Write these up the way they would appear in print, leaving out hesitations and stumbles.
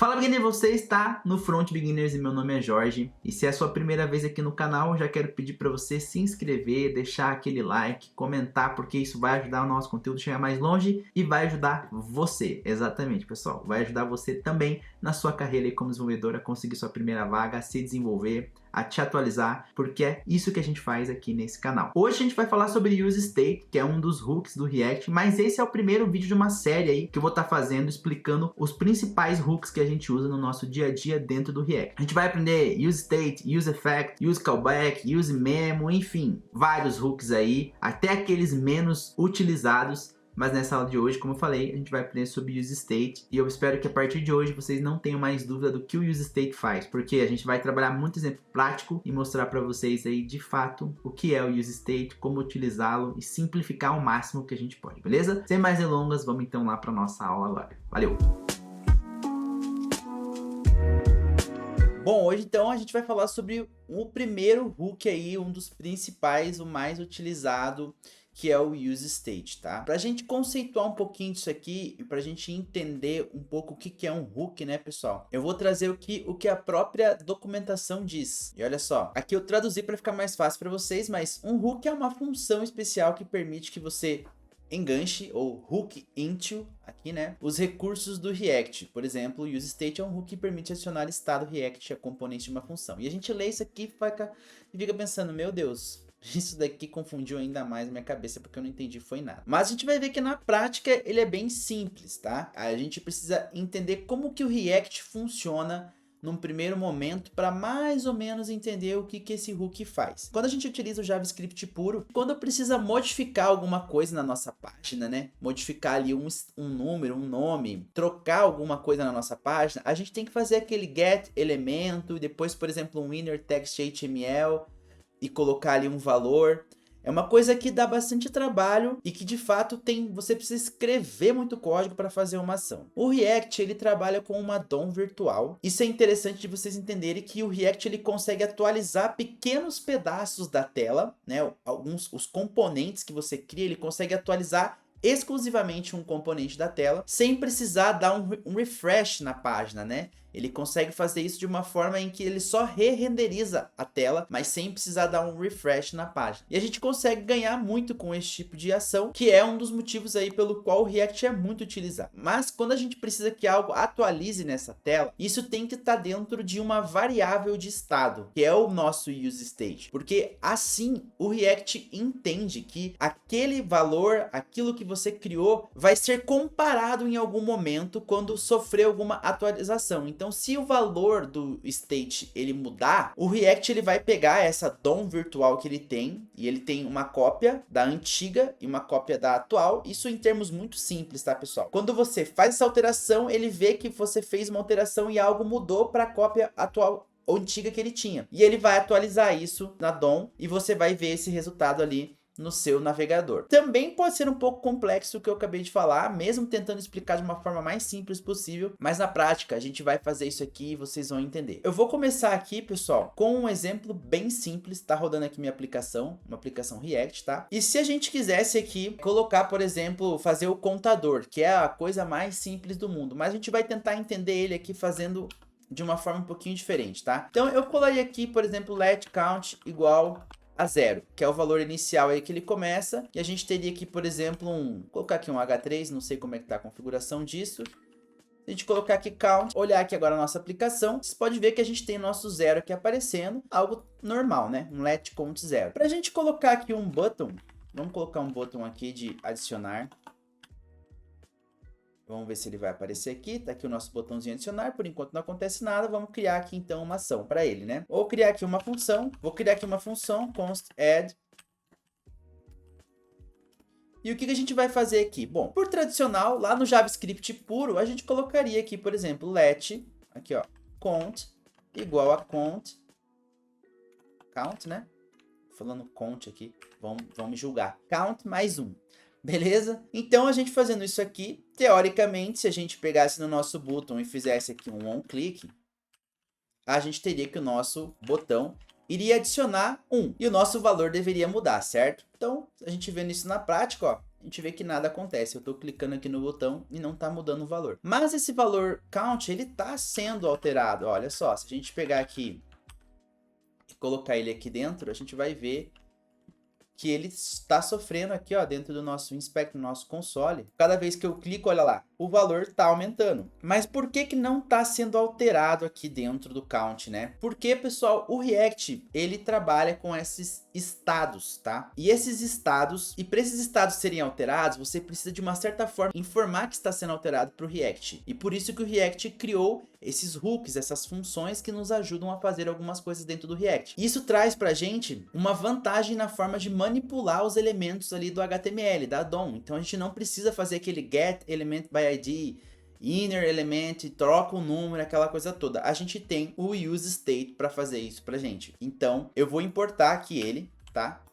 Fala beginner, você está no Front Beginners e meu nome é Jorge. E se é a sua primeira vez aqui no canal, eu já quero pedir para você se inscrever, deixar aquele like, comentar, porque isso vai ajudar o nosso conteúdo a chegar mais longe e vai ajudar você. Exatamente, pessoal. Vai ajudar você também na sua carreira aí como desenvolvedor a conseguir sua primeira vaga, a se desenvolver, a te atualizar, porque é isso que a gente faz aqui nesse canal. Hoje a gente vai falar sobre Use State, que é um dos hooks do React, mas esse é o primeiro vídeo de uma série aí que eu vou estar fazendo explicando os principais hooks que a gente usa no nosso dia a dia dentro do React. A gente vai aprender Use State, Use Effect, Use Callback, Use Memo, enfim, vários hooks aí, até aqueles menos utilizados. Mas nessa aula de hoje, como eu falei, a gente vai aprender sobre Use State e eu espero que a partir de hoje vocês não tenham mais dúvida do que o Use State faz, porque a gente vai trabalhar muito exemplo prático e mostrar para vocês aí de fato o que é o Use State, como utilizá-lo e simplificar ao máximo o que a gente pode, beleza? Sem mais delongas, vamos então lá para nossa aula agora. Valeu! Bom, hoje então a gente vai falar sobre o primeiro hook aí, um dos principais, o mais utilizado, que é o Use State, tá? Pra gente conceituar um pouquinho disso aqui e pra gente entender um pouco o que é um hook, né, pessoal? Eu vou trazer o que a própria documentação diz. E olha só, aqui eu traduzi para ficar mais fácil para vocês, mas um hook é uma função especial que permite que você enganche ou hook into aqui, né, os recursos do React. Por exemplo, o Use State é um hook que permite adicionar estado React a componente de uma função. E a gente lê isso aqui e fica pensando, meu Deus, isso daqui confundiu ainda mais minha cabeça porque eu não entendi foi nada. Mas a gente vai ver que na prática ele é bem simples, tá? A gente precisa entender como que o React funciona num primeiro momento para mais ou menos entender o que esse hook faz. Quando a gente utiliza o JavaScript puro, quando precisa modificar alguma coisa na nossa página, né? Modificar ali um número, um nome, trocar alguma coisa na nossa página, a gente tem que fazer aquele get elemento, e depois, por exemplo, um inner text HTML e colocar ali um valor. É uma coisa que dá bastante trabalho e que de fato você precisa escrever muito código para fazer uma ação. O React ele trabalha com uma DOM virtual. Isso é interessante de vocês entenderem que o React ele consegue atualizar pequenos pedaços da tela, né? Os componentes que você cria, ele consegue atualizar exclusivamente um componente da tela, sem precisar dar um refresh na página, né? Ele consegue fazer isso de uma forma em que ele só re-renderiza a tela, mas sem precisar dar um refresh na página. E a gente consegue ganhar muito com esse tipo de ação, que é um dos motivos aí pelo qual o React é muito utilizado. Mas quando a gente precisa que algo atualize nessa tela, isso tem que estar dentro de uma variável de estado, que é o nosso Use State. Porque assim o React entende que aquele valor, aquilo que você criou, vai ser comparado em algum momento quando sofrer alguma atualização. Então, se o valor do state ele mudar, o React ele vai pegar essa DOM virtual que ele tem, e ele tem uma cópia da antiga e uma cópia da atual. Isso em termos muito simples, tá, pessoal? Quando você faz essa alteração, ele vê que você fez uma alteração e algo mudou para a cópia atual ou antiga que ele tinha. E ele vai atualizar isso na DOM e você vai ver esse resultado ali no seu navegador. Também pode ser um pouco complexo o que eu acabei de falar, mesmo tentando explicar de uma forma mais simples possível, mas na prática a gente vai fazer isso aqui e vocês vão entender. Eu vou começar aqui, pessoal, com um exemplo bem simples. Tá rodando aqui minha aplicação, uma aplicação React, tá? E se a gente quisesse aqui colocar, por exemplo, fazer o contador, que é a coisa mais simples do mundo, mas a gente vai tentar entender ele aqui fazendo de uma forma um pouquinho diferente, tá? Então eu coloquei aqui, por exemplo, let count igual a 0, que é o valor inicial aí que ele começa, e a gente teria aqui, por exemplo, vou colocar aqui um H3, não sei como é que tá a configuração disso. Se a gente colocar aqui count, olhar aqui agora a nossa aplicação, você pode ver que a gente tem nosso 0 aqui aparecendo, algo normal, né? Um let count 0. Para a gente colocar aqui um button, vamos colocar um button aqui de adicionar. Vamos ver se ele vai aparecer aqui. Tá aqui o nosso botãozinho adicionar. Por enquanto não acontece nada. Vamos criar aqui então uma ação para ele, né? Ou criar aqui uma função. Vou criar aqui uma função const add. E o que a gente vai fazer aqui? Bom, por tradicional, lá no JavaScript puro, a gente colocaria aqui, por exemplo, let, aqui ó, count igual a count, né? Falando count aqui, vão me julgar. Count mais 1. Beleza? Então, a gente fazendo isso aqui, teoricamente, se a gente pegasse no nosso botão e fizesse aqui um onClick, a gente teria que o nosso botão iria adicionar 1 e o nosso valor deveria mudar, certo? Então, a gente vendo isso na prática, ó, a gente vê que nada acontece. Eu estou clicando aqui no botão e não está mudando o valor. Mas esse valor count, ele está sendo alterado. Olha só, se a gente pegar aqui e colocar ele aqui dentro, a gente vai ver que ele está sofrendo aqui, ó, dentro do nosso inspect, no nosso console. Cada vez que eu clico, olha lá, o valor está aumentando. Mas por que que não está sendo alterado aqui dentro do count, né? Porque, pessoal, o React, ele trabalha com esses estados, tá? E esses estados, e para esses estados serem alterados, você precisa de uma certa forma informar que está sendo alterado para o React. E por isso que o React criou esses hooks, essas funções que nos ajudam a fazer algumas coisas dentro do React. Isso traz pra gente uma vantagem na forma de manipular os elementos ali do HTML, da DOM. Então a gente não precisa fazer aquele get element by ID, inner element, troca o número, aquela coisa toda. A gente tem o use state para fazer isso pra gente. Então eu vou importar aqui ele, tá?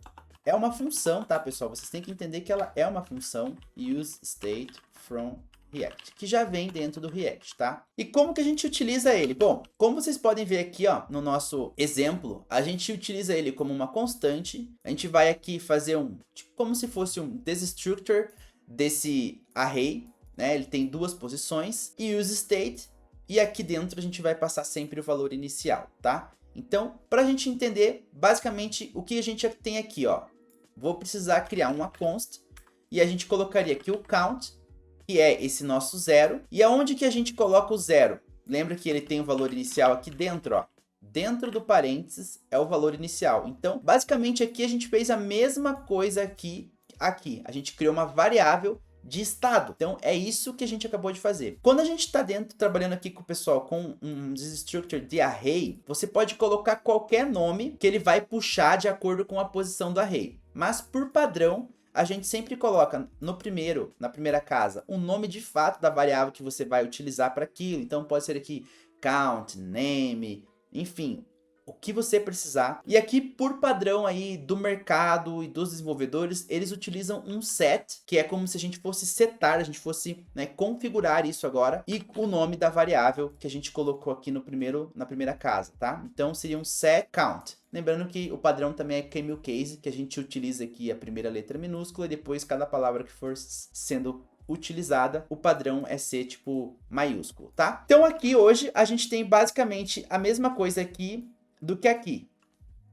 É uma função, tá, pessoal? Vocês têm que entender que ela é uma função use state from React, que já vem dentro do React, tá? E como que a gente utiliza ele? Bom, como vocês podem ver aqui, ó, no nosso exemplo, a gente utiliza ele como uma constante. A gente vai aqui fazer tipo, como se fosse um destructor desse array, né? Ele tem duas posições e use state, e aqui dentro a gente vai passar sempre o valor inicial, tá? Então, para a gente entender, basicamente, o que a gente tem aqui, ó, vou precisar criar uma const, e a gente colocaria aqui o count, que é esse nosso zero. E aonde que a gente coloca o zero? Lembra que ele tem o valor inicial aqui dentro, ó. Dentro do parênteses é o valor inicial. Então, basicamente aqui a gente fez a mesma coisa aqui. A gente criou uma variável de estado. Então, é isso que a gente acabou de fazer. Quando a gente está trabalhando aqui com o pessoal com um destructor de array, você pode colocar qualquer nome que ele vai puxar de acordo com a posição do array. Mas, por padrão, a gente sempre coloca na primeira casa, o nome de fato da variável que você vai utilizar para aquilo. Então pode ser aqui count, name, enfim, o que você precisar. E aqui por padrão aí do mercado e dos desenvolvedores, eles utilizam um set, que é como se a gente fosse setar, a gente fosse, né, configurar isso agora, e o nome da variável que a gente colocou aqui na primeira casa, tá? Então seria um set count. Lembrando que o padrão também é camel case, que a gente utiliza aqui a primeira letra minúscula e depois cada palavra que for sendo utilizada, o padrão é ser tipo maiúsculo, tá? Então aqui hoje a gente tem basicamente a mesma coisa aqui do que aqui,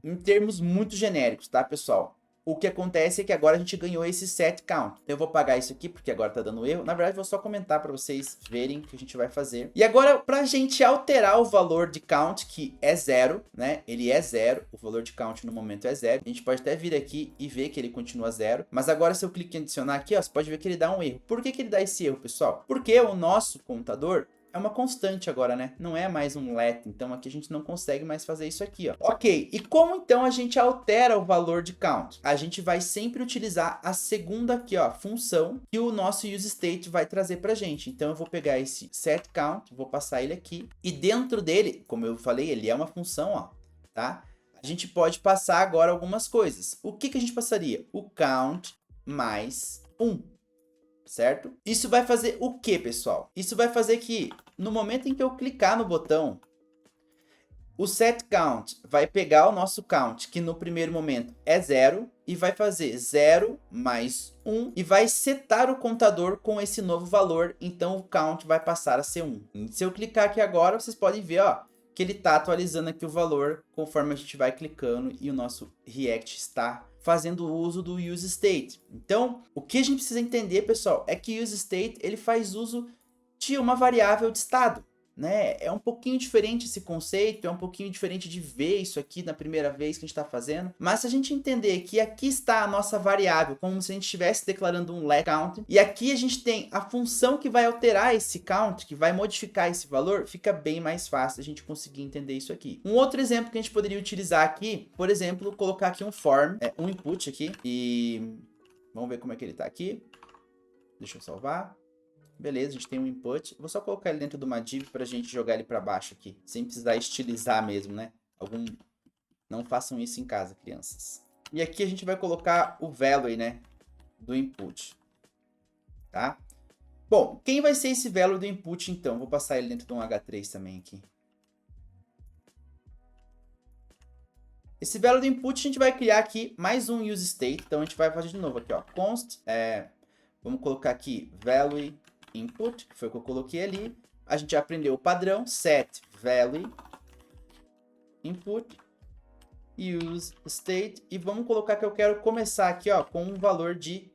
em termos muito genéricos, tá, pessoal? O que acontece é que agora a gente ganhou esse set count. Eu vou apagar isso aqui porque agora tá dando erro. Na verdade, vou só comentar para vocês verem o que a gente vai fazer. E agora, para a gente alterar o valor de count, que é zero, né? Ele é zero, o valor de count no momento é zero. A gente pode até vir aqui e ver que ele continua zero. Mas agora, se eu clicar em adicionar aqui, ó, você pode ver que ele dá um erro. Por que que ele dá esse erro, pessoal? Porque o nosso contador é uma constante agora, né? Não é mais um let, então aqui a gente não consegue mais fazer isso aqui, ó. Ok, e como então a gente altera o valor de count? A gente vai sempre utilizar a segunda aqui, ó, função que o nosso useState vai trazer pra gente. Então eu vou pegar esse setCount, vou passar ele aqui, e dentro dele, como eu falei, ele é uma função, ó, tá? A gente pode passar agora algumas coisas. O que que a gente passaria? O count mais 1. Certo? Isso vai fazer o que, pessoal? Isso vai fazer que no momento em que eu clicar no botão, o setCount vai pegar o nosso count, que no primeiro momento é 0, e vai fazer 0 mais 1, e vai setar o contador com esse novo valor, então o count vai passar a ser 1. E se eu clicar aqui agora, vocês podem ver, ó, que ele está atualizando aqui o valor conforme a gente vai clicando e o nosso React está fazendo uso do useState. Então, o que a gente precisa entender, pessoal, é que o useState ele faz uso de uma variável de estado, né? É um pouquinho diferente esse conceito, é um pouquinho diferente de ver isso aqui na primeira vez que a gente está fazendo, mas se a gente entender que aqui está a nossa variável, como se a gente estivesse declarando um let count, e aqui a gente tem a função que vai alterar esse count, que vai modificar esse valor, fica bem mais fácil a gente conseguir entender isso aqui. Um outro exemplo que a gente poderia utilizar aqui, por exemplo, colocar aqui um form, um input aqui, e vamos ver como é que ele está aqui. Deixa eu salvar. Beleza, a gente tem um input. Vou só colocar ele dentro de uma div para a gente jogar ele para baixo aqui. Sem precisar estilizar mesmo, né? Não façam isso em casa, crianças. E aqui a gente vai colocar o value, né? Do input. Tá? Bom, quem vai ser esse value do input, então? Vou passar ele dentro de um H3 também aqui. Esse value do input a gente vai criar aqui mais um useState. Então a gente vai fazer de novo aqui, ó. Const, Vamos colocar aqui value input, que foi o que eu coloquei ali. A gente já aprendeu o padrão, set value input, use state, e vamos colocar que eu quero começar aqui, ó, com o valor de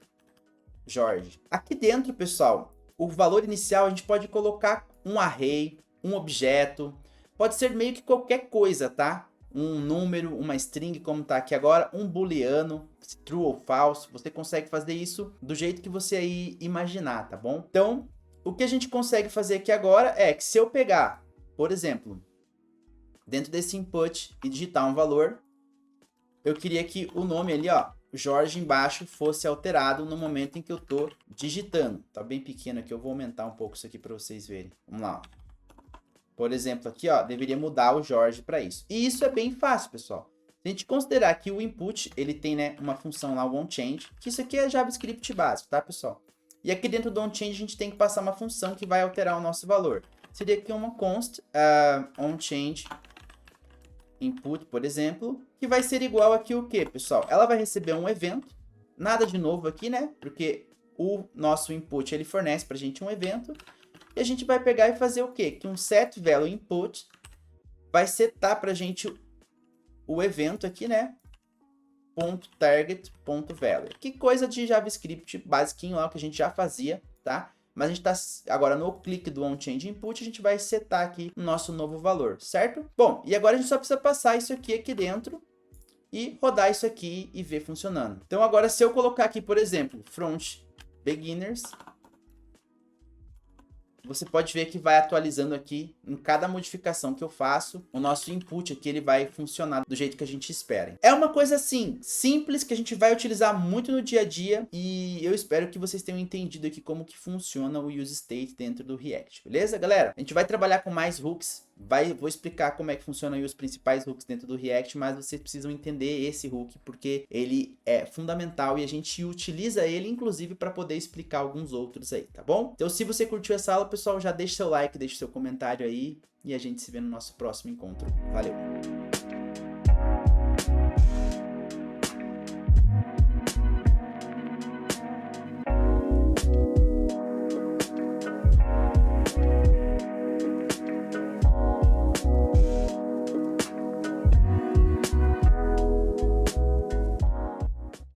Jorge. Aqui dentro, pessoal, o valor inicial a gente pode colocar um array, um objeto, pode ser meio que qualquer coisa, tá? Um número, uma string, como tá aqui agora, um booleano, true ou false, você consegue fazer isso do jeito que você aí imaginar, tá bom? Então, o que a gente consegue fazer aqui agora é que se eu pegar, por exemplo, dentro desse input e digitar um valor, eu queria que o nome ali, ó, Jorge embaixo, fosse alterado no momento em que eu tô digitando. Tá bem pequeno aqui, eu vou aumentar um pouco isso aqui para vocês verem. Vamos lá, ó. Por exemplo, aqui, ó, deveria mudar o Jorge para isso. E isso é bem fácil, pessoal. Se a gente considerar que o input, ele tem, né, uma função lá, o onChange, que isso aqui é JavaScript básico, tá, pessoal? E aqui dentro do onChange a gente tem que passar uma função que vai alterar o nosso valor. Seria aqui uma const onChange input, por exemplo, que vai ser igual aqui o quê, pessoal? Ela vai receber um evento, nada de novo aqui, né? Porque o nosso input, ele fornece pra gente um evento, e a gente vai pegar e fazer o quê? Que um set value input vai setar pra gente o evento aqui, né? .target.value. Que coisa de JavaScript basiquinho lá que a gente já fazia, tá? Mas a gente tá agora no clique do onChange input, a gente vai setar aqui o nosso novo valor, certo? Bom, e agora a gente só precisa passar isso aqui dentro e rodar isso aqui e ver funcionando. Então agora se eu colocar aqui, por exemplo, front beginners, você pode ver que vai atualizando aqui em cada modificação que eu faço. O nosso input aqui ele vai funcionar do jeito que a gente espera. É uma coisa assim, simples, que a gente vai utilizar muito no dia a dia. E eu espero que vocês tenham entendido aqui como que funciona o use state dentro do React. Beleza, galera? A gente vai trabalhar com mais hooks. Vou explicar como é que funcionam aí os principais hooks dentro do React, mas vocês precisam entender esse hook, porque ele é fundamental e a gente utiliza ele, inclusive, para poder explicar alguns outros aí, tá bom? Então, se você curtiu essa aula, pessoal, já deixa seu like, deixa seu comentário aí e a gente se vê no nosso próximo encontro. Valeu!